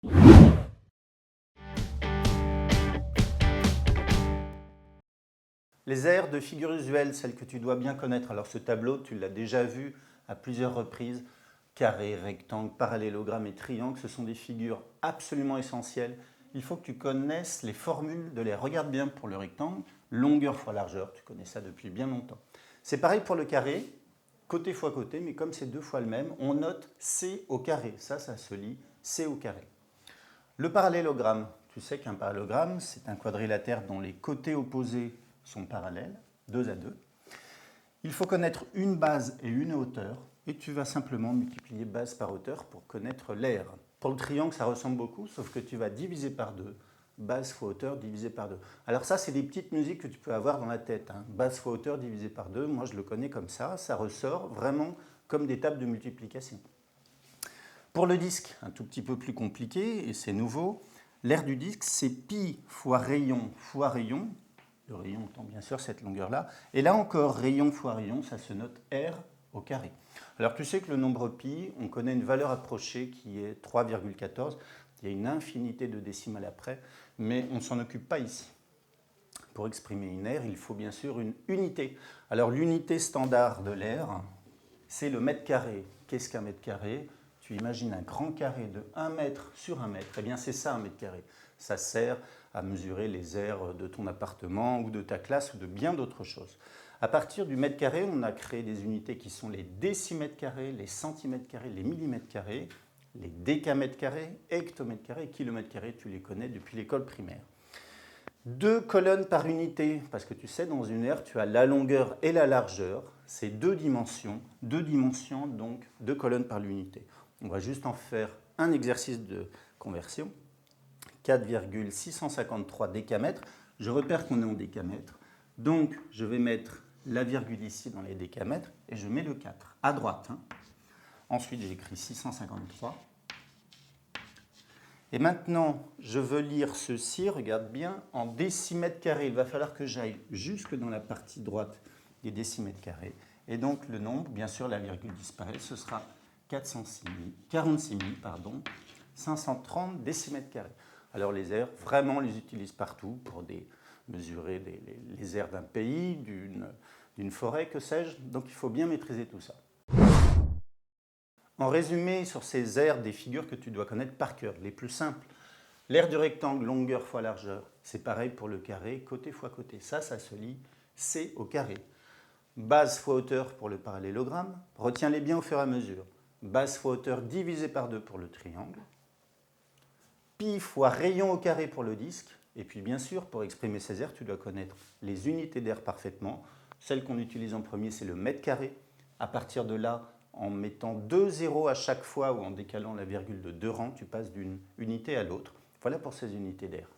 Les aires de figures usuelles, celles que tu dois bien connaître. Alors ce tableau, tu l'as déjà vu à plusieurs reprises. Carré, rectangle, parallélogramme et triangle, ce sont des figures absolument essentielles. Il faut que tu connaisses les formules de l'aire. Regarde bien pour le rectangle, longueur fois largeur, tu connais ça depuis bien longtemps. C'est pareil pour le carré, côté fois côté, mais comme c'est deux fois le même, on note C au carré. Ça se lit C au carré. Le parallélogramme, tu sais qu'un parallélogramme, c'est un quadrilatère dont les côtés opposés sont parallèles, 2 à 2. Il faut connaître une base et une hauteur, et tu vas simplement multiplier base par hauteur pour connaître l'aire. Pour le triangle, ça ressemble beaucoup, sauf que tu vas diviser par 2. Base fois hauteur divisé par 2. Alors ça, c'est des petites musiques que tu peux avoir dans la tête. Base fois hauteur divisé par 2, moi je le connais comme ça ressort vraiment comme des tables de multiplication. Pour le disque, un tout petit peu plus compliqué, et c'est nouveau, l'aire du disque, c'est pi fois rayon. Le rayon étant bien sûr cette longueur-là. Et là encore, rayon fois rayon, ça se note R au carré. Alors tu sais que le nombre pi, on connaît une valeur approchée qui est 3,14. Il y a une infinité de décimales après, mais on ne s'en occupe pas ici. Pour exprimer une aire, il faut bien sûr une unité. Alors l'unité standard de l'aire, c'est le mètre carré. Qu'est-ce qu'un mètre carré? Tu imagines un grand carré de 1 mètre sur 1 mètre. Eh bien, c'est ça un mètre carré. Ça sert à mesurer les aires de ton appartement ou de ta classe ou de bien d'autres choses. À partir du mètre carré, on a créé des unités qui sont les décimètres carrés, les centimètres carrés, les millimètres carrés, les décamètres carrés, hectomètres carrés, kilomètres carrés, tu les connais depuis l'école primaire. 2 colonnes par unité, parce que tu sais, dans une aire, tu as la longueur et la largeur. C'est 2 dimensions donc 2 colonnes par l'unité. On va juste en faire un exercice de conversion. 4,653 décamètres. Je repère qu'on est en décamètres. Donc, je vais mettre la virgule ici dans les décamètres et je mets le 4 à droite. Ensuite, j'écris 653. Et maintenant, je veux lire ceci, regarde bien, en décimètres carrés. Il va falloir que j'aille jusque dans la partie droite des décimètres carrés. Et donc, le nombre, bien sûr, la virgule disparaît, ce sera 46 530 décimètres carrés. Alors, les aires, vraiment, on les utilise partout pour mesurer les aires d'un pays, d'une forêt, que sais-je. Donc, il faut bien maîtriser tout ça. En résumé, sur ces aires des figures que tu dois connaître par cœur, les plus simples, l'aire du rectangle, longueur fois largeur, c'est pareil pour le carré, côté fois côté. Ça se lit C au carré. Base fois hauteur pour le parallélogramme, retiens-les bien au fur et à mesure. Base fois hauteur divisé par 2 pour le triangle. Pi fois rayon au carré pour le disque. Et puis bien sûr, pour exprimer ces aires, tu dois connaître les unités d'aire parfaitement. Celle qu'on utilise en premier, c'est le mètre carré. À partir de là, en mettant 2 zéros à chaque fois ou en décalant la virgule de 2 rangs, tu passes d'une unité à l'autre. Voilà pour ces unités d'air.